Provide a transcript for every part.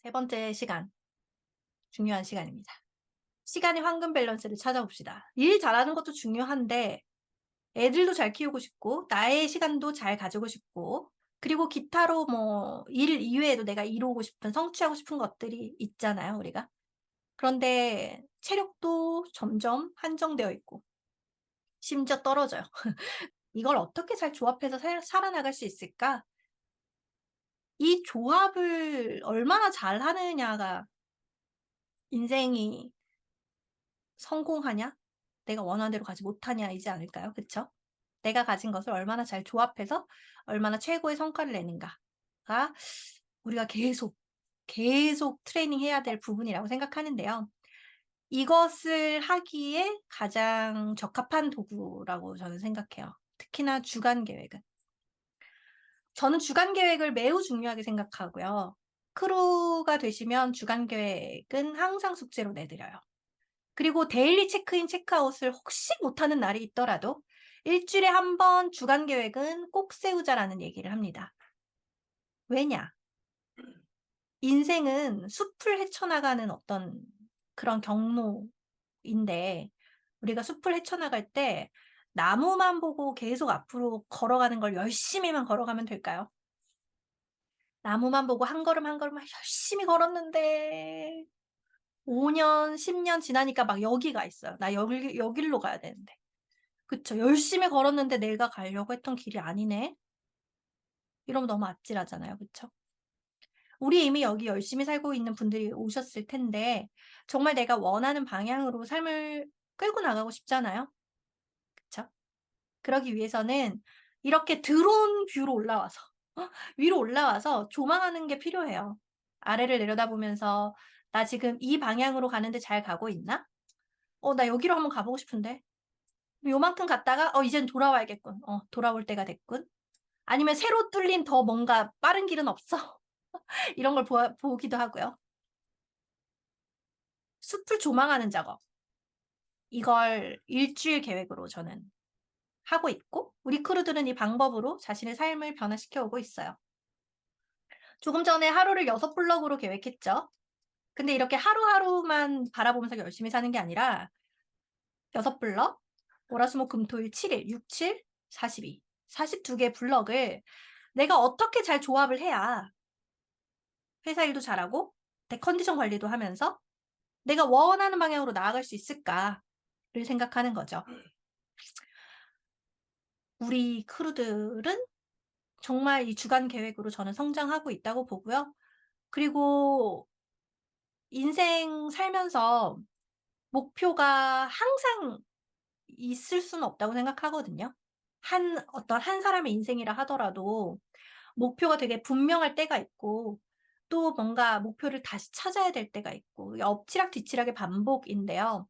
세 번째 시간, 중요한 시간입니다. 시간의 황금 밸런스를 찾아봅시다. 일 잘하는 것도 중요한데 애들도 잘 키우고 싶고 나의 시간도 잘 가지고 싶고 그리고 기타로 뭐 일 이외에도 내가 이루고 싶은 성취하고 싶은 것들이 있잖아요, 우리가. 그런데 체력도 점점 한정되어 있고 심지어 떨어져요. 이걸 어떻게 잘 조합해서 살아나갈 수 있을까? 이 조합을 얼마나 잘하느냐가 인생이 성공하냐, 내가 원하는 대로 가지 못하냐이지 않을까요? 그쵸? 내가 가진 것을 얼마나 잘 조합해서 얼마나 최고의 성과를 내는가가 우리가 계속 트레이닝해야 될 부분이라고 생각하는데요. 이것을 하기에 가장 적합한 도구라고 저는 생각해요. 특히나 주간 계획은. 저는 주간 계획을 매우 중요하게 생각하고요. 크루가 되시면 주간 계획은 항상 숙제로 내드려요. 그리고 데일리 체크인 체크아웃을 혹시 못하는 날이 있더라도 일 주일에 한 번 주간 계획은 꼭 세우자라는 얘기를 합니다. 왜냐? 인생은 숲을 헤쳐나가는 어떤 그런 경로인데 우리가 숲을 헤쳐나갈 때 나무만 보고 계속 앞으로 걸어가는 걸 열심히만 걸어가면 될까요? 나무만 보고 한 걸음 한 걸음 열심히 걸었는데 5 년, 10년 지나니까 막 여기가 있어요. '나 여길로 가야 되는데.' 그쵸. '열심히 걸었는데 내가 가려고 했던 길이 아니네.' 이러면 너무 아찔하잖아요. 그쵸? 우리 이미 여기 열심히 살고 있는 분들이 오셨을 텐데 정말 내가 원하는 방향으로 삶을 끌고 나가고 싶잖아요. 그쵸? 그러기 위해서는 이렇게 드론 뷰로 올라와서 위로 올라와서 조망하는 게 필요해요. 아래를 내려다보면서 '나 지금 이 방향으로 가는데 잘 가고 있나? 나 여기로 한번 가 보고 싶은데. 요만큼 갔다가 이젠 돌아와야겠군. 돌아올 때가 됐군.' 아니면 '새로 뚫린 더 뭔가 빠른 길은 없어?' 이런 걸 보기도 하고요. 숲을 조망하는 작업, 이걸 일주일 계획으로 저는 하고 있고 우리 크루들은 이 방법으로 자신의 삶을 변화시켜 오고 있어요. 조금 전에 하루를 6 블럭으로 계획했죠. 근데 이렇게 하루하루만 바라보면서 열심히 사는 게 아니라 6 블럭, 월화수목금토일 7 일, 6, 7, 42, 42개 블럭을 내가 어떻게 잘 조합을 해야 회사 일도 잘하고 내 컨디션 관리도 하면서 '내가 원하는 방향으로 나아갈 수 있을까?'를 생각하는 거죠. 우리 크루들은 정말 이 주간 계획으로 저는 성장하고 있다고 보고요. 그리고 인생 살면서 목표가 항상 있을 수는 없다고 생각하거든요. 어떤 한 사람의 인생이라 하더라도 목표가 되게 분명할 때가 있고 또 뭔가 목표를 다시 찾아야 될 때가 있고 이게 엎치락뒤치락의 반복인데요.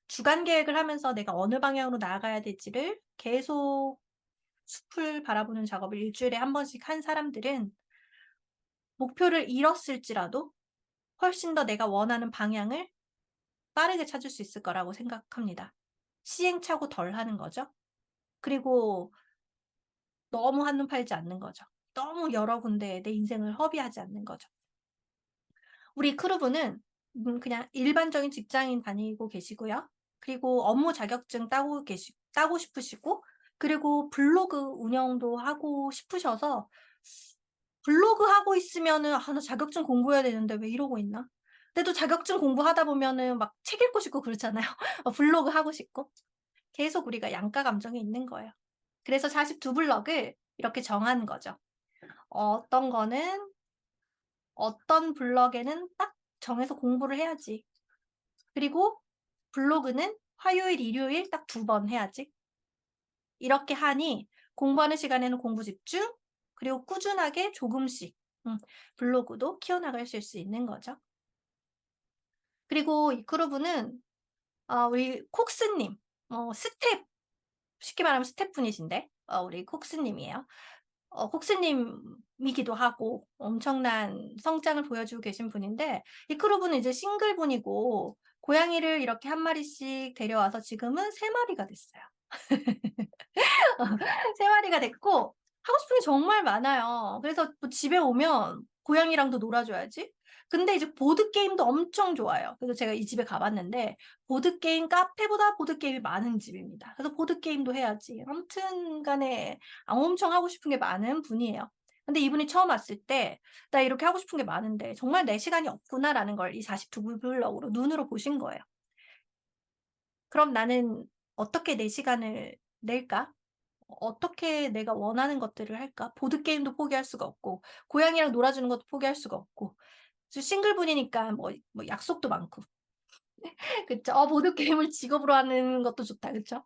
주간 계획을 하면서 내가 어느 방향으로 나아가야 될지를 계속 숲을 바라보는 작업을 일 주일에 한 번씩 한 사람들은 목표를 잃었을지라도 훨씬 더 내가 원하는 방향을 빠르게 찾을 수 있을 거라고 생각합니다. 시행착오 덜 하는 거죠. 그리고 너무 한눈 팔지 않는 거죠. 너무 여러 군데에 내 인생을 허비하지 않는 거죠. 우리 크루분은 그냥 일반적인 직장인 다니고 계시고요. 그리고 업무 자격증 따고 싶으시고 그리고 블로그 운영도 하고 싶으셔서 블로그 하고 있으면은 '아 나 자격증 공부해야 되는데 왜 이러고 있나?' 근데 또 자격증 공부하다 보면은 막 책 읽고 싶고 그렇잖아요. 블로그 하고 싶고. 계속 우리가 양가 감정이 있는 거예요. 그래서 42 블럭을 이렇게 정하는 거죠. 어떤 거는 어떤 블럭에는 딱 정해서 공부를 해야지. 그리고 블로그는 화요일, 일요일 딱 2번 해야지. 이렇게 하니 공부하는 시간에는 공부 집중 그리고 꾸준하게 조금씩 블로그도 키워나갈 수 있는 거죠. 그리고 이 그루브는 우리 콕스님 쉽게 말하면 스태프분이신데 우리 콕스님이에요. 콕스님이기도 하고 엄청난 성장을 보여주고 계신 분인데 이 크루분은 이제 싱글분이고 고양이를 이렇게 한 마리씩 데려와서 지금은 3 마리가 됐어요. 3 마리가 됐고 하고 싶은 게 정말 많아요. 그래서 뭐 집에 오면 고양이랑도 놀아 줘야지. 근데 이제 보드게임도 엄청 좋아해요. 그래서 제가 이 집에 가 봤는데 보드게임 카페보다 보드게임이 많은 집입니다. 그래서 '보드게임도 해야지.' 아무튼 간에 엄청 하고 싶은 게 많은 분이에요. 근데 이분이 처음 왔을 때 '나 이렇게 하고 싶은 게 많은데 정말 내 시간이 없구나.'라는 걸 이 42부 블럭으로 눈으로 보신 거예요. '그럼 나는 어떻게 내 시간을 낼까? 어떻게 내가 원하는 것들을 할까?' 보드게임도 포기할 수가 없고 고양이랑 놀아 주는 것도 포기할 수가 없고 싱글분이니까 뭐 약속도 많고. 그쵸. 보드게임을 직업으로 하는 것도 좋다. 그쵸?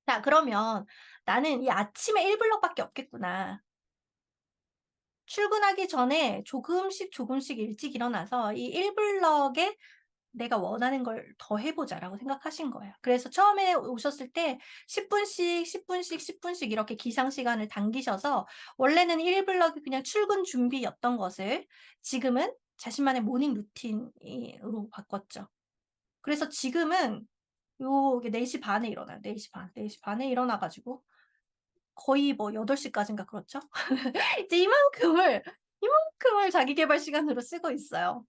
자 그러면 '나는 이 아침에 1 블럭밖에 없겠구나.' 출근하기 전에 조금씩 조금씩 일찍 일어나서 이 1 블럭에 '내가 원하는 걸 더 해 보자.'라고 생각하신 거예요. 그래서 처음에 오셨을 때 10 분씩, 10 분씩, 10 분씩 이렇게 기상 시간을 당기셔서 원래는 1 블럭이 그냥 출근 준비였던 것을 지금은 자신만의 모닝 루틴이 으로 바꿨죠. 그래서 지금은 요게 4시 반에 일어나요. 4시 반. 4시 반에 일어나 가지고 거의 뭐 8 시까지인가 그렇죠? 이제 이만큼을 자기 계발 시간으로 쓰고 있어요.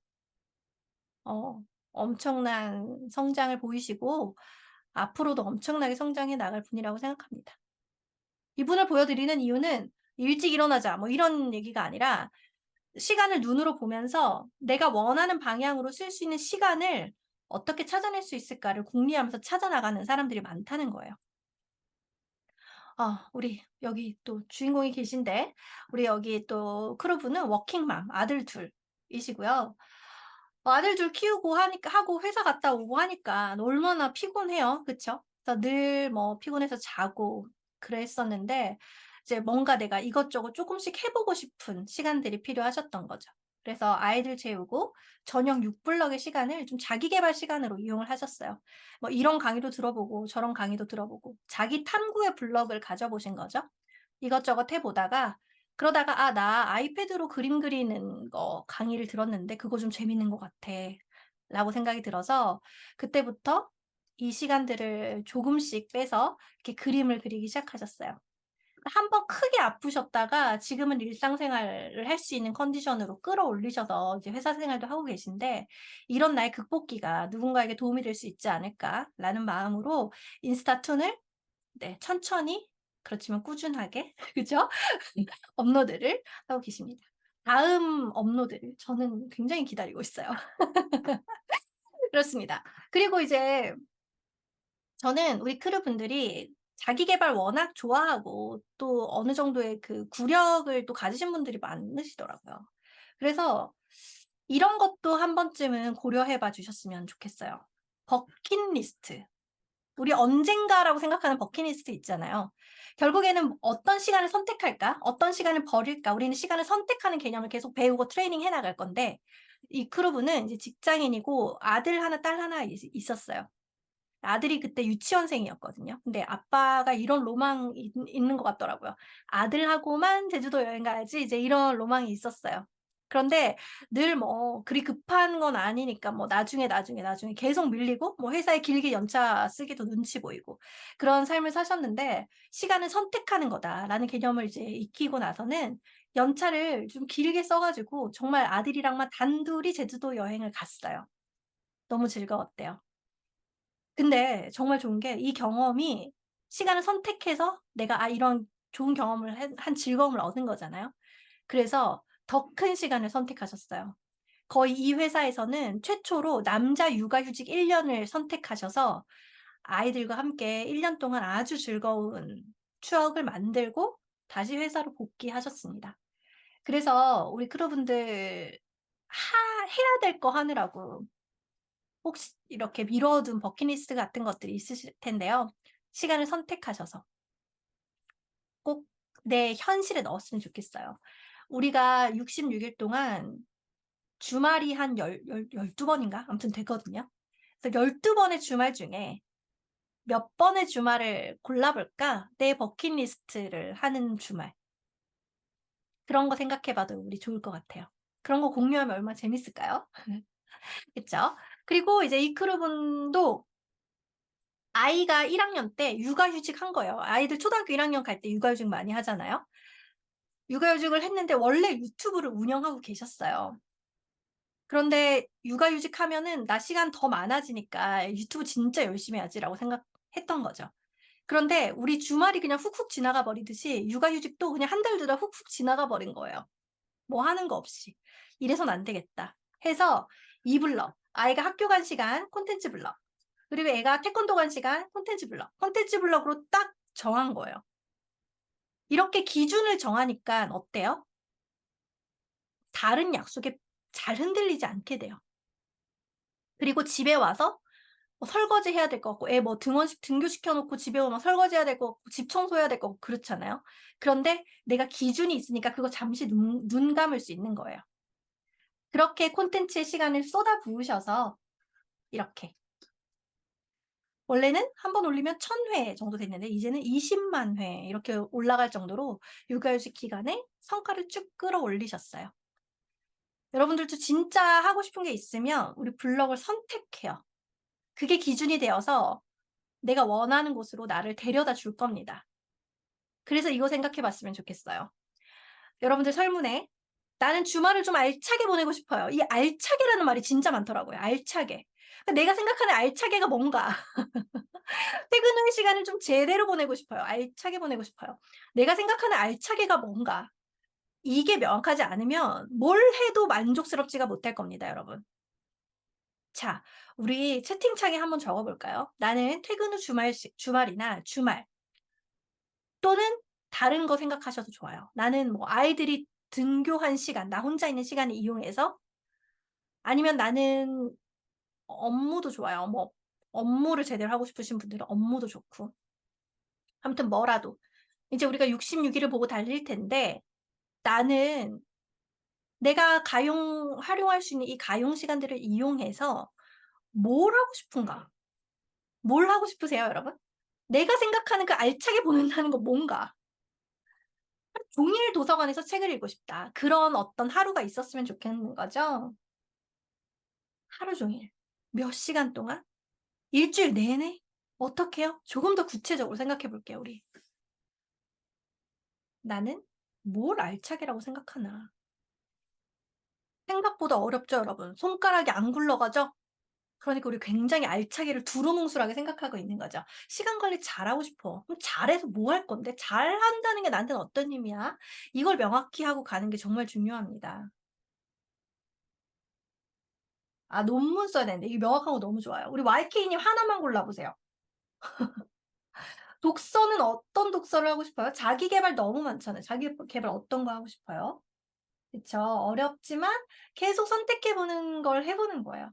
어 엄청난 성장을 보이시고 앞으로도 엄청나게 성장해 나갈 분이라고 생각합니다. 이분을 보여 드리는 이유는 "일찍 일어나자." 뭐 이런 얘기가 아니라 시간을 눈으로 보면서 내가 원하는 방향으로 쓸 수 있는 시간을 어떻게 찾아낼 수 있을까를 궁리하면서 찾아 나가는 사람들이 많다는 거예요. 우리 여기 또 주인공이 계신데 우리 여기 또 크루분은 워킹맘 아들 둘 이시고요. 아들 둘 키우고 하니까 하고 회사 갔다 오고 하니까 얼마나 피곤해요. 그쵸? 그래서 늘 뭐 피곤해서 자고 그랬었는데 이제 뭔가 내가 이것저것 쪼끔씩 해 보고 싶은 시간들이 필요하셨던 거죠. 그래서 아이들 재우고 저녁 6 블럭의 시간을 좀 자기 계발 시간으로 이용을 하셨어요. 뭐 이런 강의도 들어보고 저런 강의도 들어보고 자기 탐구의 블럭을 가져 보신 거죠. 이것저것 해 보다가 그러다가 '아 나 아이패드로 그림 그리는 거 강의를 들었는데 그거 좀 재밌는 것 같아.'라고 생각이 들어서 그때부터 이 시간들을 조금씩 빼서 이렇게 그림을 그리기 시작하셨어요. 한 번 크게 아프셨다가 지금은 일상생활을 할 수 있는 컨디션으로 끌어올리셔서 이제 회사 생활도 하고 계신데 '이런 나의 극복기가 누군가에게 도움이 될 수 있지 않을까.'라는 마음으로 인스타2를 네 천천히 그렇지만 꾸준하게 그죠? 업로드를 하고 계십니다. 다음 업로드를 저는 굉장히 기다리고 있어요. 그렇습니다. 그리고 이제 저는 우리 크루 분들이 자기 계발 워낙 좋아하고 또 어느 정도의 그 구력을 또 가지신 분들이 많으시더라고요. 그래서 이런 것도 한 번쯤은 고려해 봐 주셨으면 좋겠어요. 버킷리스트. 우리 언젠가라고 생각하는 버킷리스트 있잖아요. 결국에는 '어떤 시간을 선택할까? 어떤 시간을 버릴까?' 우리는 시간을 선택하는 개념을 계속 배우고 트레이닝 해 나갈 건데 이 크루분은 이제 직장인이고 아들 하나 딸 하나 있었어요. 아들이 그때 유치원생이었거든요. 근데 아빠가 이런 로망이 있는 것 같더라고요. '아들하고만 제주도 여행 가야지.' 이제 이런 로망이 있었어요. 그런데 늘 뭐 그리 급한 건 아니니까 뭐 나중에, 나중에, 나중에 계속 밀리고 뭐 회사에 길게 연차 쓰기도 눈치 보이고 그런 삶을 사셨는데 '시간을 선택하는 거다.'라는 개념을 이제 익히고 나서는 연차를 좀 길게 써 가지고 정말 아들이랑만 단둘이 제주도 여행을 갔어요. 너무 즐거웠대요. 근데 정말 좋은 게 이 경험이 시간을 선택해서 내가 이런 좋은 경험을 한 즐거움을 얻은 거잖아요. 그래서 더 큰 시간을 선택하셨어요. 거의 이 회사에서는 최초로 남자 육아휴직 1 년을 선택하셔서 아이들과 함께 1년 동안 아주 즐거운 추억을 만들고 다시 회사로 복귀하셨습니다. 그래서 우리 크루분들 해야 될 거 하느라고 혹시 이렇게 미뤄둔 버킷리스트 같은 것들이 있으실 텐데요. 시간을 선택하셔서 꼭 내 현실에 넣었으면 좋겠어요. 우리가 66일 동안 주말이 한 열 12 번인가 아무튼 되거든요. 그래서 12 번의 주말 중에 '몇 번의 주말을 골라 볼까? 내 버킷리스트를 하는 주말.' 그런 거 생각해 봐도 우리 좋을 것 같아요. 그런 거 공유하면 얼마나 재밌을까요? 그쵸? 그리고 이제 이 크루분도 아이가 1 학년 때 육아휴직한 거예요. 아이들 초등학교 1 학년 갈 때 육아휴직 많이 하잖아요. 육아휴직을 했는데 원래 유튜브를 운영하고 계셨어요. 그런데 육아휴직하면은 '나 시간 더 많아지니까 유튜브 진짜 열심히 해야지.'라고 생각했던 거죠. 그런데 우리 주말이 그냥 훅훅 지나가 버리듯이 육아휴직도 그냥 한 달, 두 달 훅훅 지나가 버린 거예요. 뭐 하는 거 없이. '이래선 안 되겠다.' 해서 이 블럭, 아이가 학교 간 시간 콘텐츠 블럭, 그리고 애가 태권도 간 시간 콘텐츠 블럭, 콘텐츠 블럭으로 딱 정한 거예요. 이렇게 기준을 정하니깐 어때요? 다른 약속에 잘 흔들리지 않게 돼요. 그리고 집에 와서 뭐 설거지해야 될 것 같고, 애 뭐 등교시켜 놓고 집에 오면 설거지해야 될 것 같고 집 청소해야 될 것 같고 그렇잖아요. 그런데 내가 기준이 있으니까 그거 잠시 눈 감을 수 있는 거예요. 그렇게 콘텐츠에 시간을 쏟아부으셔서 이렇게 원래는 한 번 올리면 1,000회 정도 됐는데 이제는 200,000회 이렇게 올라갈 정도로 육아휴직 기간에 성과를 쭉 끌어올리셨어요. 여러분들도 진짜 하고 싶은 게 있으면 우리 블럭을 선택해요. 그게 기준이 되어서 내가 원하는 곳으로 나를 데려다 줄 겁니다. 그래서 이거 생각해 봤으면 좋겠어요. 여러분들 설문에 "나는 주말을 좀 알차게 보내고 싶어요." 이 알차게라는 말이 진짜 많더라고요. 알차게. 그러니까 내가 생각하는 알차게가 뭔가. 퇴근 후의 시간을 좀 제대로 보내고 싶어요. 알차게 보내고 싶어요. 내가 생각하는 알차게가 뭔가. 이게 명확하지 않으면 뭘 해도 만족스럽지가 못할 겁니다, 여러분. 자, 우리 채팅창에 한번 적어 볼까요? "나는 퇴근 후 주말이나 주말 또는 다른 거 생각하셔도 좋아요. 나는 뭐 아이들이 등교한 시간, 나 혼자 있는 시간을 이용해서, 아니면 나는 업무도 좋아요. 뭐 업무를 제대로 하고 싶으신 분들은 업무도 좋고. 아무튼 뭐라도 이제 우리가 66 일을 보고 달릴 텐데 나는 내가 활용할 수 있는 이 가용 시간들을 이용해서 뭘 하고 싶은가? 뭘 하고 싶으세요, 여러분? 내가 생각하는 그 알차게 보낸다는 건 뭔가? 종일 도서관에서 책을 읽고 싶다. 그런 어떤 하루가 있었으면 좋겠는 거죠. 하루 종일. 몇 시간 동안? 일주일 내내? 어떻게요? 조금 더 구체적으로 생각해 볼게요, 우리. 나는 뭘 알차게라고 생각하나? 생각보다 어렵죠, 여러분. 손가락이 안 굴러가죠? 그러니까 우리 굉장히 알차게를 두루뭉술하게 생각하고 있는 거죠. 시간 관리 잘하고 싶어. 그럼 잘해서 뭐 할 건데? 잘한다는 게 나한테는 어떤 의미야? 이걸 명확히 하고 가는 게 정말 중요합니다. 아, 논문 써야 되는데 이게 명확한 거 너무 좋아요. 우리 YK님 하나만 골라 보세요. 독서는 어떤 독서를 하고 싶어요? 자기 계발 너무 많잖아요. 자기 계발 어떤 거 하고 싶어요? 그쵸. 어렵지만 계속 선택해 보는 걸 해 보는 거예요.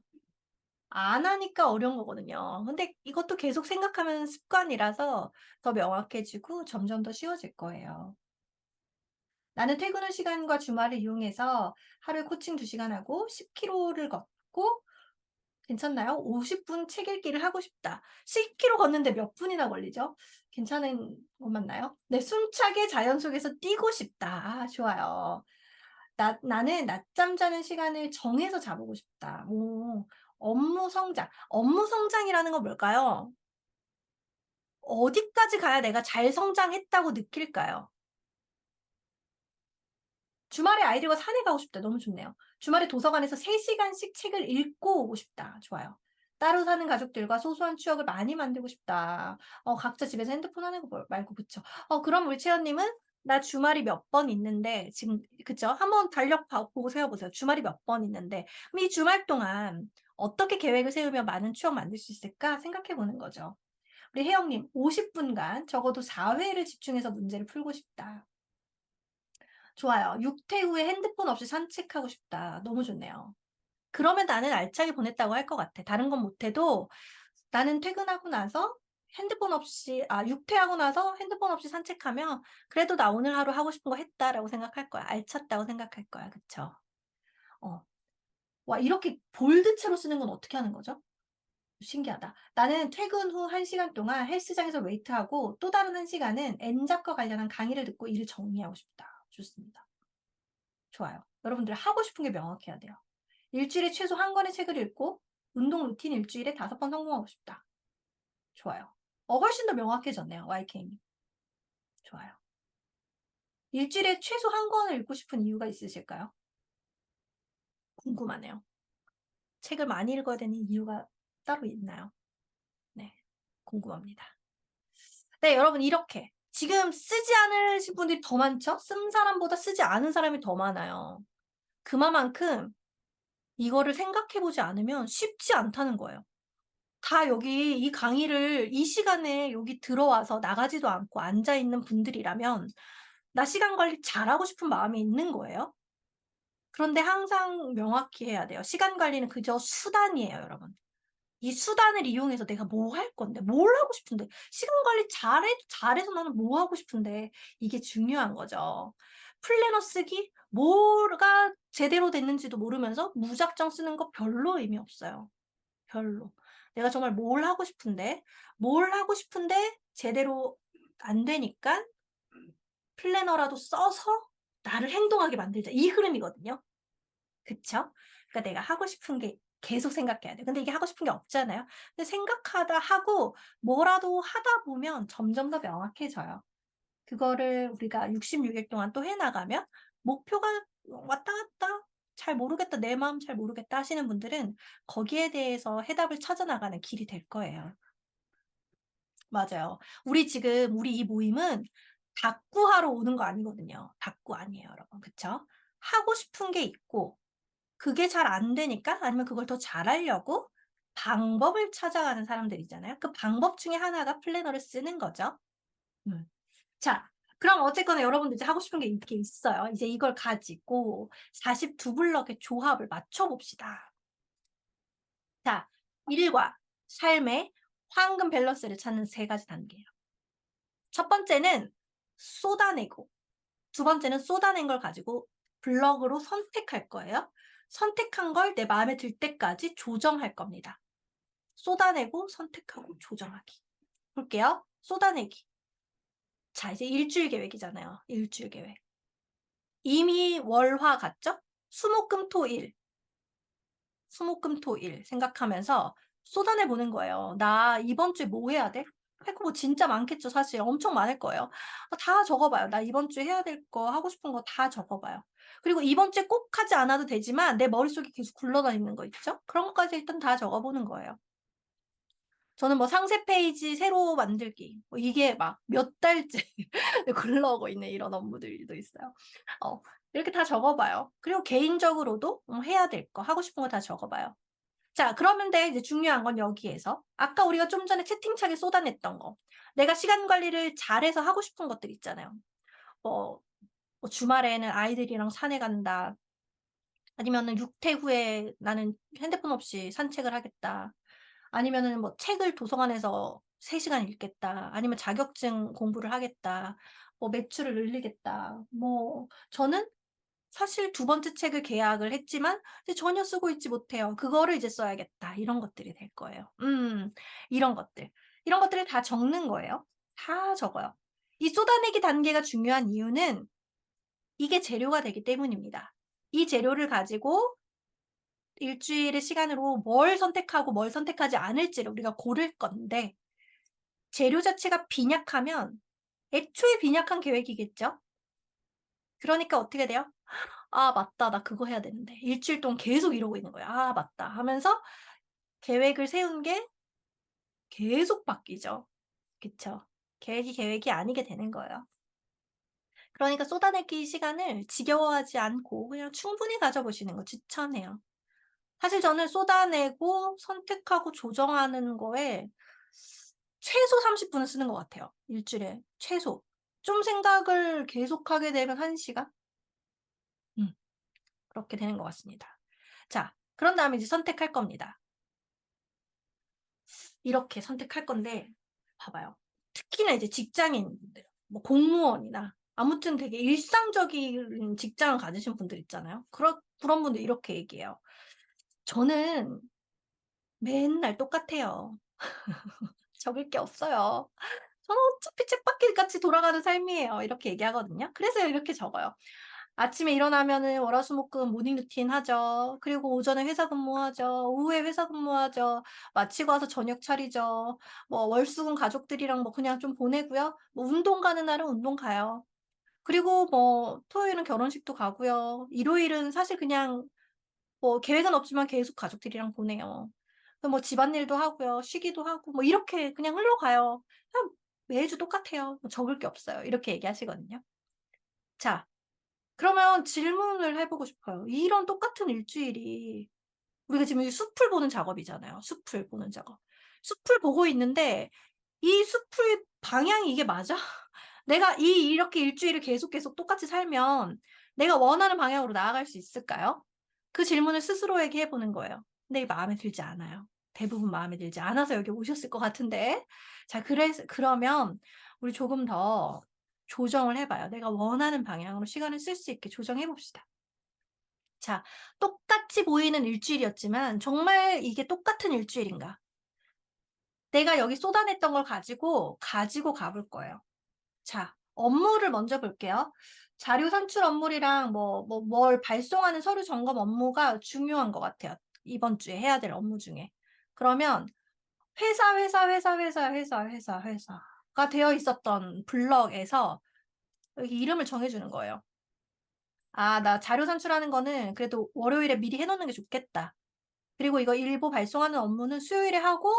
안 하니까 어려운 거거든요. 근데 이것도 계속 생각하면 습관이라서 더 명확해지고 점점 더 쉬워질 거예요. 나는 퇴근 후 시간과 주말을 이용해서 하루에 코칭 2시간 하고 10km를 걷고 괜찮나요? 50분 책 읽기를 하고 싶다. 10km 걷는데 몇 분이나 걸리죠? 괜찮은 것 맞나요? 네, 숨차게 자연 속에서 뛰고 싶다. 아, 좋아요. 나는 낮잠 자는 시간을 정해서 자보고 싶다. 오, 업무 성장. 업무 성장이라는 건 뭘까요? 어디까지 가야 내가 잘 성장했다고 느낄까요? 주말에 아이들과 산에 가고 싶다. 너무 좋네요. 주말에 도서관에서 3시간씩 책을 읽고 오고 싶다. 좋아요. 따로 사는 가족들과 소소한 추억을 많이 만들고 싶다. 각자 집에서 핸드폰 하는 거 말고 그쵸. 그럼 우리 채연님은 나 주말이 몇 번 있는데 지금 그쵸? 한번 달력 보고 세워 보세요. 주말이 몇 번 있는데 그럼 이 주말 동안 어떻게 계획을 세우면 많은 추억 만들 수 있을까 생각해 보는 거죠. 우리 혜영님 50분간 적어도 4회를 집중해서 문제를 풀고 싶다. 좋아요. 육퇴 후에 핸드폰 없이 산책하고 싶다. 너무 좋네요. 그러면 나는 알차게 보냈다고 할 것 같아. 다른 건 못해도 나는 퇴근하고 나서 육퇴하고 나서 핸드폰 없이 산책하면 그래도 '나 오늘 하루 하고 싶은 거 했다.'라고 생각할 거야. 알찼다고 생각할 거야. 그쵸? 어. 와, 이렇게 볼드체로 쓰는 건 어떻게 하는 거죠? 신기하다. 나는 퇴근 후 1시간 동안 헬스장에서 웨이트하고 또 다른 1시간은 N작과 관련한 강의를 듣고 일을 정리하고 싶다. 좋습니다. 좋아요. 여러분들 하고 싶은 게 명확해야 돼요. 일주일에 최소 1권의 책을 읽고 운동 루틴 일주일에 5번 성공하고 싶다. 좋아요. 훨씬 더 명확해졌네요, YK님. 좋아요. 일주일에 최소 1권을 읽고 싶은 이유가 있으실까요? 궁금하네요. 책을 많이 읽어야 되는 이유가 따로 있나요? 네. 궁금합니다. 네, 여러분 이렇게 지금 쓰지 않으신 분들이 더 많죠? 쓴 사람보다 쓰지 않은 사람이 더 많아요. 그만큼 이거를 생각해 보지 않으면 쉽지 않다는 거예요. 다 여기 이 강의를 이 시간에 여기 들어와서 나가지도 않고 앉아 있는 분들이라면 나 시간 관리 잘하고 싶은 마음이 있는 거예요. 그런데 항상 명확히 해야 돼요. 시간 관리는 그저 수단이에요, 여러분. 이 수단을 이용해서 내가 뭐 할 건데, 뭘 하고 싶은데, 시간 관리 잘해서 나는 뭐 하고 싶은데, 이게 중요한 거죠. 플래너 쓰기? 뭐가 제대로 됐는지도 모르면서 무작정 쓰는 거 별로 의미 없어요. 별로. 내가 정말 뭘 하고 싶은데 제대로 안 되니까 플래너라도 써서 나를 행동하게 만들자. 이 흐름이거든요. 그쵸? 그러니까 내가 하고 싶은 게 계속 생각해야 돼요. 근데 이게 하고 싶은 게 없잖아요. 근데 생각하다 하고 뭐라도 하다 보면 점점 더 명확해져요. 그거를 우리가 66일 동안 또 해 나가면 목표가 왔다 갔다 '잘 모르겠다. 내 마음 잘 모르겠다.' 하시는 분들은 거기에 대해서 해답을 찾아 나가는 길이 될 거예요. 맞아요. 우리 이 모임은 다꾸하러 오는 거 아니거든요. 다꾸 아니에요, 여러분. 그쵸? 하고 싶은 게 있고 그게 잘 안 되니까 아니면 그걸 더 잘하려고 방법을 찾아가는 사람들이잖아요. 그 방법 중에 하나가 플래너를 쓰는 거죠. 음. 자, 그럼 어쨌거나 여러분들 이제 하고 싶은 게 있긴 있어요. 이제 이걸 가지고 42 블럭의 조합을 맞춰 봅시다. 자, 일과 삶의 황금 밸런스를 찾는 세 가지 단계예요. 첫 번째는 쏟아내고, 두 번째는 쏟아낸 걸 가지고 블럭으로 선택할 거예요. 선택한 걸 내 마음에 들 때까지 조정할 겁니다. 쏟아내고 선택하고 조정하기. 볼게요. 쏟아내기. 자, 이제 일주일 계획이잖아요. 일주일 계획. 이미 월화 같죠? 수목금토일, 수목금토일 생각하면서 쏟아내 보는 거예요. '나 이번 주에 뭐 해야 돼?' 할 거 뭐 진짜 많겠죠 사실. 엄청 많을 거예요. 다 적어 봐요. 나 이번 주에 해야 될 거 하고 싶은 거 다 적어 봐요. 그리고 이번 주에 꼭 하지 않아도 되지만 내 머릿속에 계속 굴러다니는 거 있죠? 그런 것까지 일단 다 적어 보는 거예요. 저는 뭐 상세 페이지 새로 만들기 뭐 이게 막 몇 달째 굴러오고 있는 이런 업무들도 있어요. 어 이렇게 다 적어 봐요. 그리고 개인적으로도 해야 될 거 하고 싶은 거 다 적어 봐요. 자, 그러는데 이제 중요한 건 여기에서 아까 우리가 좀 전에 채팅창에 쏟아냈던 거. 내가 시간 관리를 잘해서 하고 싶은 것들 있잖아요. 뭐 주말에는 아이들이랑 산에 간다. 아니면은 육퇴 후에 나는 핸드폰 없이 산책을 하겠다. 아니면은 뭐 책을 도서관에서 3 시간 읽겠다. 아니면 자격증 공부를 하겠다. 뭐 매출을 늘리겠다. 뭐 저는 사실 두 번째 책을 계약을 했지만 이제 전혀 쓰고 있지 못해요. 그거를 이제 써야겠다. 이런 것들이 될 거예요. 이런 것들. 이런 것들을 다 적는 거예요. 다 적어요. 이 쏟아내기 단계가 중요한 이유는 이게 재료가 되기 때문입니다. 이 재료를 가지고 일주일의 시간으로 뭘 선택하고 뭘 선택하지 않을지를 우리가 고를 건데 재료 자체가 빈약하면 애초에 빈약한 계획이겠죠? 그러니까 어떻게 돼요? '아 맞다. 나 그거 해야 되는데.' 일주일 동안 계속 이러고 있는 거예요. '아 맞다.' 하면서 계획을 세운 게 계속 바뀌죠. 그쵸. 계획이 아니게 되는 거예요. 그러니까 쏟아내기 시간을 지겨워하지 않고 그냥 충분히 가져 보시는 거 추천해요. 사실 저는 쏟아내고 선택하고 조정하는 거에 최소 30 분은 쓰는 것 같아요, 일주일에 최소. 좀 생각을 계속하게 되면 1 시간? 음 그렇게 되는 것 같습니다. 자, 그런 다음에 이제 선택할 겁니다. 이렇게 선택할 건데 봐봐요. 특히나 이제 직장인분들 뭐 공무원이나 아무튼 되게 일상적인 직장을 가지신 분들 있잖아요. 그런 분들 이렇게 얘기해요. "저는 맨날 똑같아요. 적을 게 없어요. 저는 어차피 쳇바퀴 같이 돌아가는 삶이에요." 이렇게 얘기하거든요. 그래서 이렇게 적어요. 아침에 일어나면은 월화수목금 모닝 루틴 하죠. 그리고 오전에 회사 근무하죠. 오후에 회사 근무하죠. 마치고 와서 저녁 차리죠. 뭐 월수금 가족들이랑 뭐 그냥 좀 보내고요. 뭐 운동 가는 날은 운동 가요. 그리고 뭐 토요일은 결혼식도 가고요. 일요일은 사실 그냥 뭐 계획은 없지만 계속 가족들이랑 보내요. 뭐 집안일도 하고요. 쉬기도 하고 뭐 이렇게 그냥 흘러가요. 그냥 매주 똑같아요. 뭐 적을 게 없어요. 이렇게 얘기하시거든요. 자, 그러면 질문을 해 보고 싶어요. 이런 똑같은 일주일이 우리가 지금 이 숲을 보는 작업이잖아요. 숲을 보는 작업. 숲을 보고 있는데 이 숲의 방향이 이게 맞아? 내가 이렇게 일주일을 계속 똑같이 살면 내가 원하는 방향으로 나아갈 수 있을까요? 그 질문을 스스로에게 해 보는 거예요. 근데 이 마음에 들지 않아요. 대부분 마음에 들지 않아서 여기 오셨을 것 같은데. 자, 그러면 우리 조금 더 조정을 해 봐요. 내가 원하는 방향으로 시간을 쓸 수 있게 조정해 봅시다. 자, 똑같이 보이는 일주일이었지만 정말 이게 똑같은 일주일인가? 내가 여기 쏟아냈던 걸 가지고 가볼 거예요. 자, 업무를 먼저 볼게요. 자료 산출 업무랑 뭘 발송하는 서류 점검 업무가 중요한 것 같아요, 이번 주에 해야 될 업무 중에. 그러면 회사가 되어 있었던 블럭에서 여기 이름을 정해 주는 거예요. '아, 나 자료 산출하는 거는 그래도 월요일에 미리 해 놓는 게 좋겠다. 그리고 이거 일부 발송하는 업무는 수요일에 하고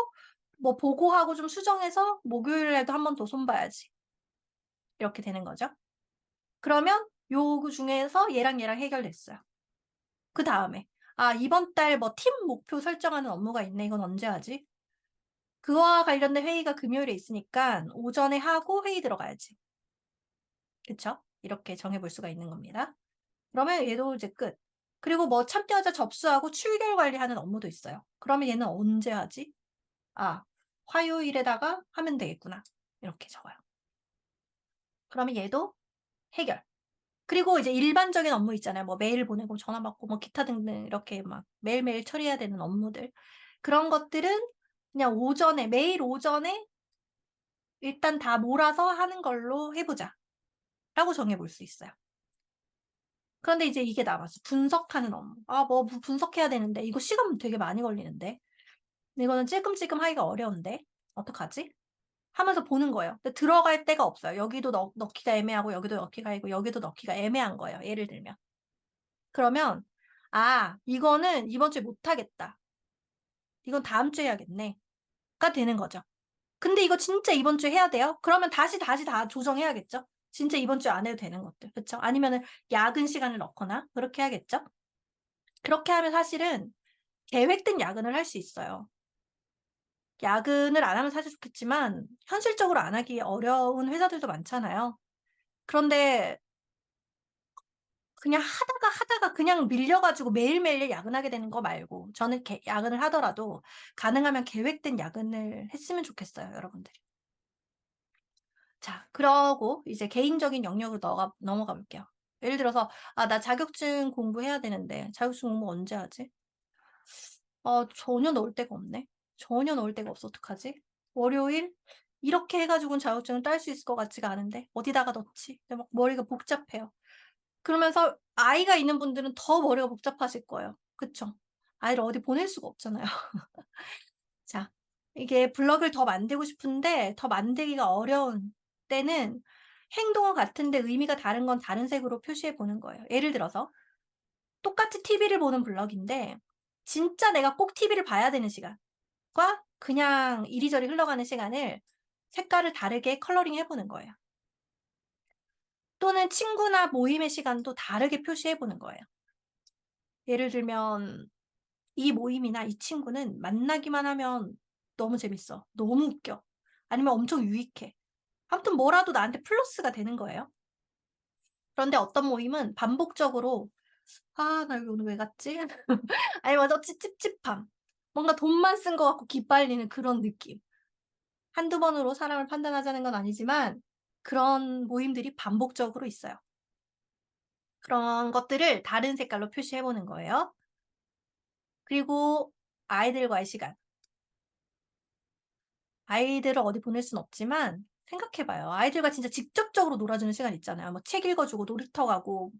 뭐 보고하고 좀 수정해서 목요일에도 한 번 더 손 봐야지.' 이렇게 되는 거죠. 그러면 요 중에서 얘랑 해결됐어요. 그다음에 '아, 이번 달 뭐 팀 목표 설정하는 업무가 있네. 이건 언제 하지?' 그거와 관련된 회의가 금요일에 있으니깐 오전에 하고 회의 들어가야지. 그쵸? 이렇게 정해 볼 수가 있는 겁니다. 그러면 얘도 이제 끝. 그리고 뭐 참여자 접수하고 출결 관리하는 업무도 있어요. 그러면 얘는 언제 하지? '아, 화요일에다가 하면 되겠구나.' 이렇게 적어요. 그러면 얘도 해결. 그리고 이제 일반적인 업무 있잖아요. 뭐 메일 보내고 전화 받고 뭐 기타 등등 이렇게 막 매일매일 처리해야 되는 업무들. 그런 것들은 그냥 오전에 매일 오전에 일단 다 몰아서 하는 걸로 해 보자라고 정해 볼 수 있어요. 그런데 이제 이게 남았어. 분석하는 업무. '아, 뭐 분석해야 되는데 이거 시간 되게 많이 걸리는데. 이거는 찔끔찔끔 하기가 어려운데. 어떡하지?' 하면서 보는 거예요. 근데 들어갈 데가 없어요. 여기도 넣기가 애매하고 여기도 넣기가 애매하고 여기도 넣기가 애매한 거예요, 예를 들면. 그러면 '아, 이거는 이번 주에 못 하겠다. 이건 다음 주에 해야겠네.'가 되는 거죠. 근데 이거 진짜 이번 주에 해야 돼요? 그러면 다시 다 조정해야겠죠? 진짜 이번 주에 안 해도 되는 것들. 그쵸? 아니면은 야근 시간을 넣거나 그렇게 해야겠죠? 그렇게 하면 사실은 계획된 야근을 할 수 있어요. 야근을 안 하면 사실 좋겠지만 현실적으로 안 하기 어려운 회사들도 많잖아요. 그런데 그냥 하다가 그냥 밀려 가지고 매일매일 야근하게 되는 거 말고 저는 야근을 하더라도 가능하면 계획된 야근을 했으면 좋겠어요, 여러분들이. 자, 그러고 이제 개인적인 영역으로 넘어가 볼게요. 예를 들어서 '아, 나 자격증 공부해야 되는데 자격증 공부 언제 하지? 전혀 넣을 데가 없네. 전혀 넣을 데가 없어. 어떡하지? 월요일? 이렇게 해 가지고는 자격증을 딸 수 있을 것 같지가 않은데 어디다가 넣지?' 근데 막 머리가 복잡해요. 그러면서 아이가 있는 분들은 더 머리가 복잡하실 거예요. 그쵸? 아이를 어디 보낼 수가 없잖아요. 자, 이게 블럭을 더 만들고 싶은데 더 만들기가 어려운 때는 행동은 같은데 의미가 다른 건 다른 색으로 표시해 보는 거예요. 예를 들어서 똑같이 TV를 보는 블럭인데 진짜 내가 꼭 TV를 봐야 되는 시간과 그냥 이리저리 흘러가는 시간을 색깔을 다르게 컬러링 해 보는 거예요. 또는 친구나 모임의 시간도 다르게 표시해 보는 거예요. 예를 들면 이 모임이나 이 친구는 만나기만 하면 너무 재밌어. 너무 웃겨. 아니면 엄청 유익해. 아무튼 뭐라도 나한테 플러스가 되는 거예요. 그런데 어떤 모임은 반복적으로 '아, 나 여기 오늘 왜 갔지?' 아니면 찝찝함. 뭔가 돈만 쓴 것 같고 기빨리는 그런 느낌. 한두 번으로 사람을 판단하자는 건 아니지만 그런 모임들이 반복적으로 있어요. 그런 것들을 다른 색깔로 표시해 보는 거예요. 그리고 아이들과의 시간. 아이들을 어디 보낼 순 없지만 생각해 봐요. 아이들과 진짜 직접적으로 놀아주는 시간 있잖아요. 뭐 책 읽어 주고 놀이터 가고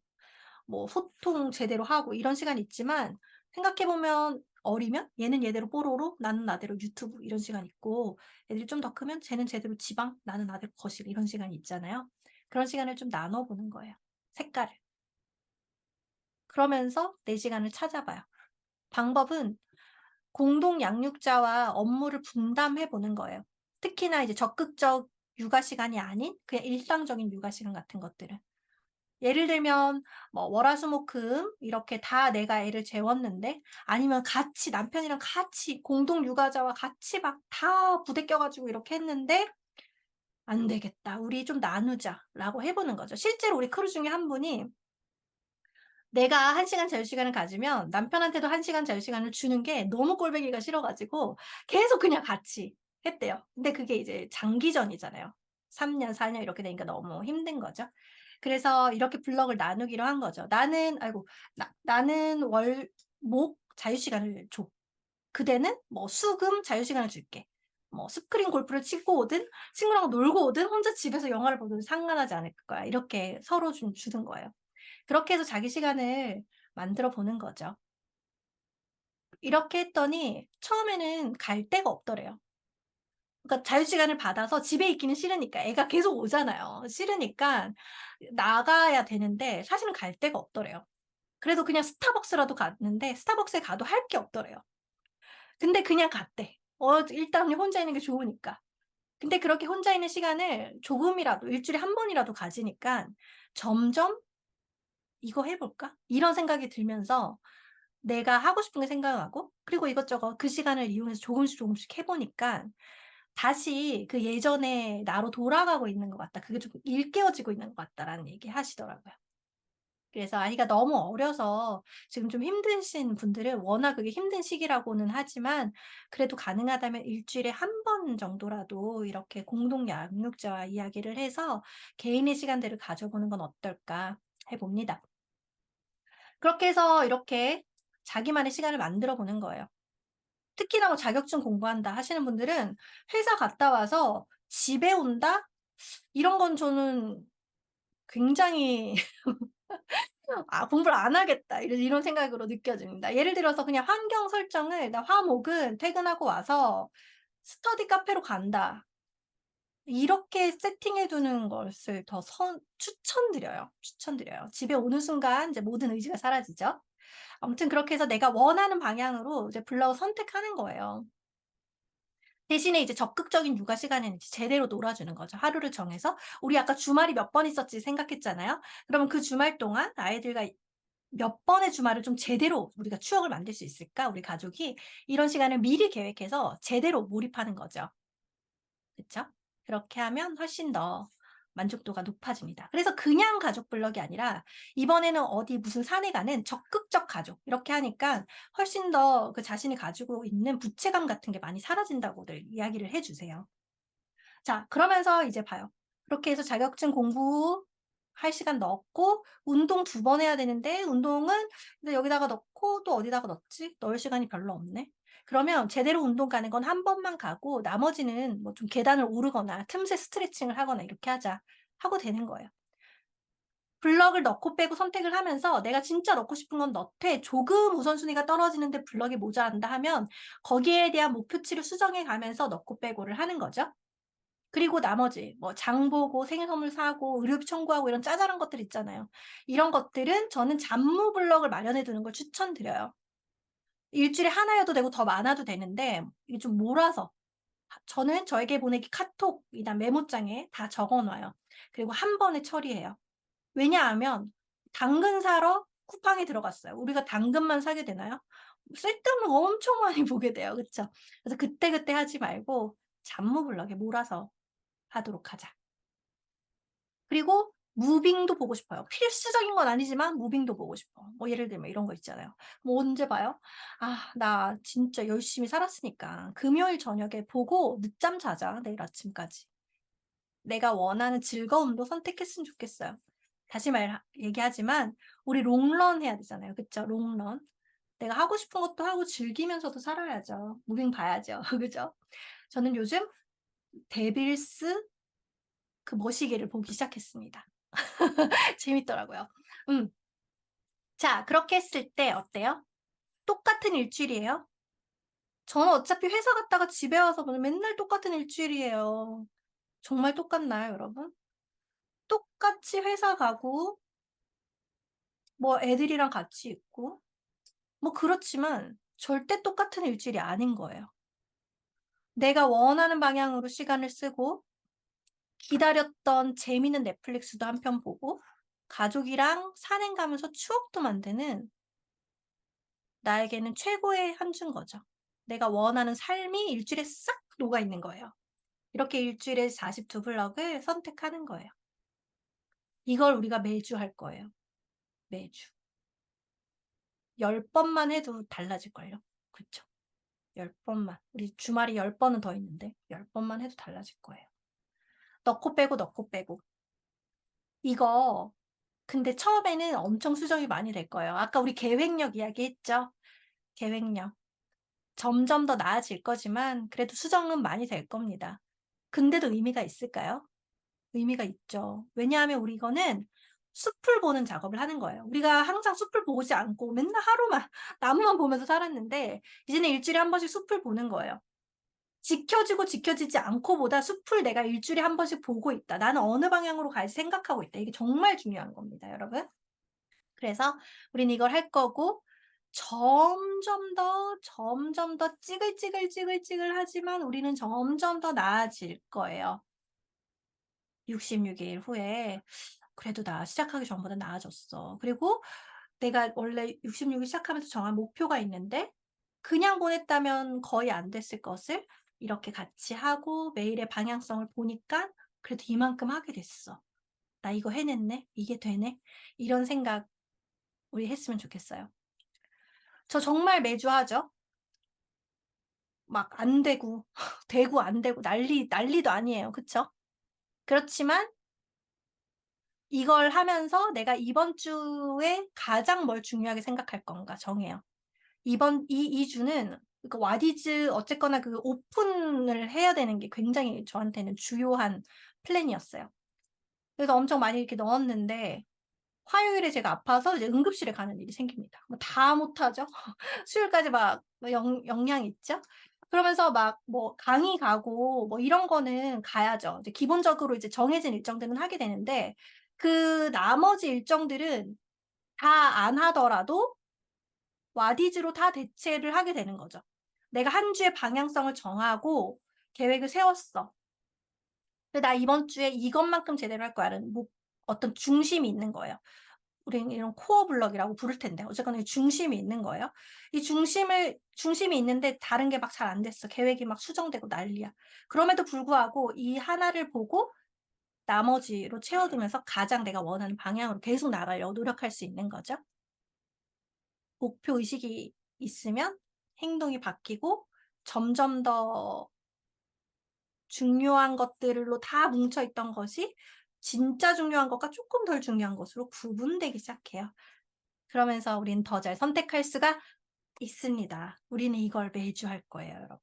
뭐 소통 제대로 하고 이런 시간이 있지만 생각해 보면 어리면 얘는 얘대로 뽀로로, 나는 나대로 유튜브 이런 시간이 있고 애들이 좀 더 크면 쟤는 쟤대로 지방, 나는 나대로 거실 이런 시간이 있잖아요. 그런 시간을 좀 나눠 보는 거예요, 색깔을. 그러면서 내 시간을 찾아봐요. 방법은 공동 양육자와 업무를 분담해 보는 거예요. 특히나 이제 적극적 육아 시간이 아닌 그냥 일상적인 육아 시간 같은 것들은. 예를 들면 뭐 월화수목금 이렇게 다 내가 애를 재웠는데, 아니면 같이 남편이랑 같이 공동 육아자와 같이 막 다 부대껴 가지고 이렇게 했는데 '안 되겠다. 우리 좀 나누자.'라고 해 보는 거죠. 실제로 우리 크루 중에 한 분이 내가 1 시간 자유 시간을 가지면 남편한테도 1 시간 자유 시간을 주는 게 너무 꼴보기가 싫어 가지고 계속 그냥 같이 했대요. 근데 그게 이제 장기전이잖아요. 3 년, 4년 이렇게 되니까 너무 힘든 거죠. 그래서 이렇게 블럭을 나누기로 한 거죠. "나는 아이고 나는 월 목 자유 시간을 줘. 그대는 뭐 수금 자유 시간을 줄게." 뭐 스크린 골프를 치고 오든 친구랑 놀고 오든 혼자 집에서 영화를 보든 상관하지 않을 거야. 이렇게 서로 좀 주는 거예요. 그렇게 해서 자기 시간을 만들어 보는 거죠. 이렇게 했더니 처음에는 갈 데가 없더래요. 그러니까 자유 시간을 받아서 집에 있기는 싫으니까, 애가 계속 오잖아요. 싫으니까 나가야 되는데 사실은 갈 데가 없더래요. 그래도 그냥 스타벅스라도 갔는데 스타벅스에 가도 할 게 없더래요. 근데 그냥 갔대. 일단 혼자 있는 게 좋으니까. 근데 그렇게 혼자 있는 시간을 조금이라도 일 주일에 한 번이라도 가지니까 점점 '이거 해 볼까?' 이런 생각이 들면서 내가 하고 싶은 게 생각나고, 그리고 이것저것 그 시간을 이용해서 조금씩 조금씩 해 보니까 다시 그 예전의 나로 돌아가고 있는 것 같다. 그게 좀 일깨워지고 있는 것 같다라는 얘기하시더라고요. 그래서 아이가 너무 어려서 지금 좀 힘드신 분들은, 워낙 그게 힘든 시기라고는 하지만 그래도 가능하다면 일 주일에 한 번 정도라도 이렇게 공동 양육자와 이야기를 해서 개인의 시간들을 가져보는 건 어떨까 해 봅니다. 그렇게 해서 이렇게 자기만의 시간을 만들어 보는 거예요. 특히나 뭐 자격증 공부한다 하시는 분들은 회사 갔다 와서 집에 온다? 이런 건 저는 굉장히 '아 공부를 안 하겠다.' 이런 생각으로 느껴집니다. 예를 들어서 그냥 환경 설정을 '나 화목은 퇴근하고 와서 스터디 카페로 간다.' 이렇게 세팅해 두는 것을 더 추천드려요. 추천드려요. 집에 오는 순간 이제 모든 의지가 사라지죠. 아무튼 그렇게 해서 내가 원하는 방향으로 이제 블럭을 선택하는 거예요. 대신에 이제 적극적인 육아 시간에는 이제 제대로 놀아 주는 거죠. 하루를 정해서 우리 아까 주말이 몇 번 있었지 생각했잖아요. 그러면 그 주말 동안 아이들과 몇 번의 주말을 좀 제대로 우리가 추억을 만들 수 있을까, 우리 가족이. 이런 시간을 미리 계획해서 제대로 몰입하는 거죠. 그쵸? 그렇게 하면 훨씬 더 만족도가 높아집니다. 그래서 그냥 가족 블럭이 아니라 이번에는 어디 무슨 산에 가는 적극적 가족, 이렇게 하니까 훨씬 더 그 자신이 가지고 있는 부채감 같은 게 많이 사라진다고들 이야기를 해 주세요. 자, 그러면서 이제 봐요. 그렇게 해서 자격증 공부할 시간 넣었고, 운동 2번 해야 되는데 운동은 근데 여기다가 넣고 또 어디다가 넣지? 넣을 시간이 별로 없네. 그러면 제대로 운동 가는 건 한 번만 가고 나머지는 뭐 좀 계단을 오르거나 틈새 스트레칭을 하거나 이렇게 하자 하고 되는 거예요. 블럭을 넣고 빼고 선택을 하면서 내가 진짜 넣고 싶은 건 넣되 조금 우선순위가 떨어지는데 블럭이 모자란다 하면 거기에 대한 목표치를 수정해 가면서 넣고 빼고를 하는 거죠. 그리고 나머지 뭐 장 보고 생일 선물 사고 의료비 청구하고 이런 짜잘한 것들 있잖아요. 이런 것들은 저는 잡무 블럭을 마련해 두는 걸 추천드려요. 일 주일에 하나 여도 되고 더 많아도 되는데 이게 좀 몰아서 저는 저에게 보내기 카톡이나 메모장에 다 적어 놔요. 그리고 한 번에 처리해요. 왜냐하면 당근 사러 쿠팡에 들어갔어요. 우리가 당근만 사게 되나요? 쓸데없는 거 엄청 많이 보게 돼요. 그쵸? 그래서 그때그때 하지 말고 잡무 블럭에 몰아서 하도록 하자. 그리고 무빙도 보고 싶어요. 필수적인 건 아니지만 무빙도 보고 싶어. 뭐 예를 들면 이런 거 있잖아요. 뭐 언제 봐요? '아 나 진짜 열심히 살았으니까 금요일 저녁에 보고 늦잠 자자, 내일 아침까지.' 내가 원하는 즐거움도 선택했으면 좋겠어요. 다시 얘기하지만 우리 롱런 해야 되잖아요. 그쵸? 롱런. 내가 하고 싶은 것도 하고 즐기면서도 살아야죠. 무빙 봐야죠. 그죠? 저는 요즘 데빌스 그 머시기를 보기 시작했습니다. 재밌더라고요. 음. 자, 그렇게 했을 때 어때요? 똑같은 일주일이에요. 저는 어차피 회사 갔다가 집에 와서 보면 맨날 똑같은 일주일이에요. 정말 똑같나요, 여러분? 똑같이 회사 가고 뭐 애들이랑 같이 있고 뭐 그렇지만 절대 똑같은 일주일이 아닌 거예요. 내가 원하는 방향으로 시간을 쓰고 기다렸던 재미있는 넷플릭스도 한 편 보고 가족이랑 산행 가면서 추억도 만드는 나에게는 최고의 한 주인 거죠. 내가 원하는 삶이 일주일에 싹 녹아 있는 거예요. 이렇게 일주일에 42 블럭을 선택하는 거예요. 이걸 우리가 매주 할 거예요. 매주. 10 번만 해도 달라질걸요. 그쵸? 10 번만. 우리 주말이 10 번은 더 있는데 10 번만 해도 달라질 거예요. 넣고 빼고 넣고 빼고. 이거 근데 처음에는 엄청 수정이 많이 될 거예요. 아까 우리 계획력 이야기했죠? 계획력. 점점 더 나아질 거지만 그래도 수정은 많이 될 겁니다. 근데도 의미가 있을까요? 의미가 있죠. 왜냐하면 우리 이거는 숲을 보는 작업을 하는 거예요. 우리가 항상 숲을 보지 않고 맨날 하루만 나무만 보면서 살았는데 이제는 일주일에 한 번씩 숲을 보는 거예요. 지켜지고 지켜지지 않고보다 숲을 내가 일주일에 한 번씩 보고 있다. 나는 어느 방향으로 갈지 생각하고 있다. 이게 정말 중요한 겁니다, 여러분. 그래서 우리는 이걸 할 거고 점점 더 찌글찌글하지만 우리는 점점 더 나아질 거예요. 66일 후에 '그래도 나 시작하기 전보다 나아졌어.' 그리고 내가 원래 66일 시작하면서 정한 목표가 있는데 그냥 보냈다면 거의 안 됐을 것을 이렇게 같이 하고 매일의 방향성을 보니까 '그래도 이만큼 하게 됐어. 나 이거 해냈네. 이게 되네.' 이런 생각 우리 했으면 좋겠어요. 저 정말 매주 하죠. 막 안 되고 되고 안 되고 난리도 아니에요. 그쵸? 그렇지만 이걸 하면서 '내가 이번 주에 가장 뭘 중요하게 생각할 건가.' 정해요. 이번 이 주는 그 와디즈 어쨌거나 그 오픈을 해야 되는 게 굉장히 저한테는 주요한 플랜이었어요. 그래서 엄청 많이 이렇게 넣었는데 화요일에 제가 아파서 이제 응급실에 가는 일이 생깁니다. 뭐 다 못하죠. 수요일까지 막 뭐 영양 있죠. 그러면서 막 뭐 강의 가고 뭐 이런 거는 가야죠. 이제 기본적으로 이제 정해진 일정들은 하게 되는데 그 나머지 일정들은 다 안 하더라도 와디즈로 다 대체를 하게 되는 거죠. 내가 한 주의 방향성을 정하고 계획을 세웠어. 근데 '나 이번 주에 이것만큼 제대로 할 거야.'라는 어떤 중심이 있는 거예요. 우리는 이런 코어 블럭이라고 부를 텐데 어쨌거나 이 중심이 있는 거예요. 이 중심이 있는데 다른 게 막 잘 안 됐어. 계획이 막 수정되고 난리야. 그럼에도 불구하고 이 하나를 보고 나머지로 채워두면서 가장 내가 원하는 방향으로 계속 나가려고 노력할 수 있는 거죠. 목표 의식이 있으면 행동이 바뀌고 점점 더 중요한 것들로 다 뭉쳐 있던 것이 진짜 중요한 것과 쪼끔 덜 중요한 것으로 구분되기 시작해요. 그러면서 우린 더 잘 선택할 수가 있습니다. 우리는 이걸 매주 할 거예요, 여러분.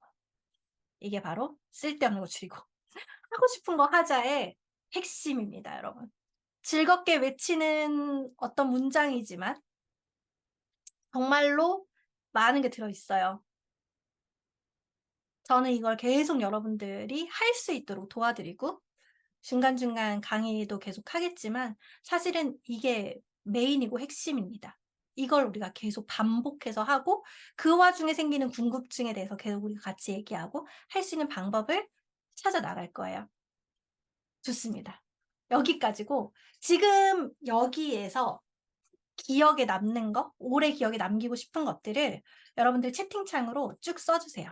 이게 바로 쓸데없는 거 줄이고 하고 싶은 거 하자의 핵심입니다, 여러분. 즐겁게 외치는 어떤 문장이지만 정말로 많은 게 들어 있어요. 저는 이걸 계속 여러분들이 할 수 있도록 도와드리고 중간중간 강의도 계속하겠지만 사실은 이게 메인이고 핵심입니다. 이걸 우리가 계속 반복해서 하고 그 와중에 생기는 궁금증에 대해서 계속 우리가 같이 얘기하고 할 수 있는 방법을 찾아 나갈 거예요. 좋습니다. 여기까지고 지금 여기에서 기억에 남는 거, 오래 기억에 남기고 싶은 것들을 여러분들 채팅창으로 쭉 써 주세요.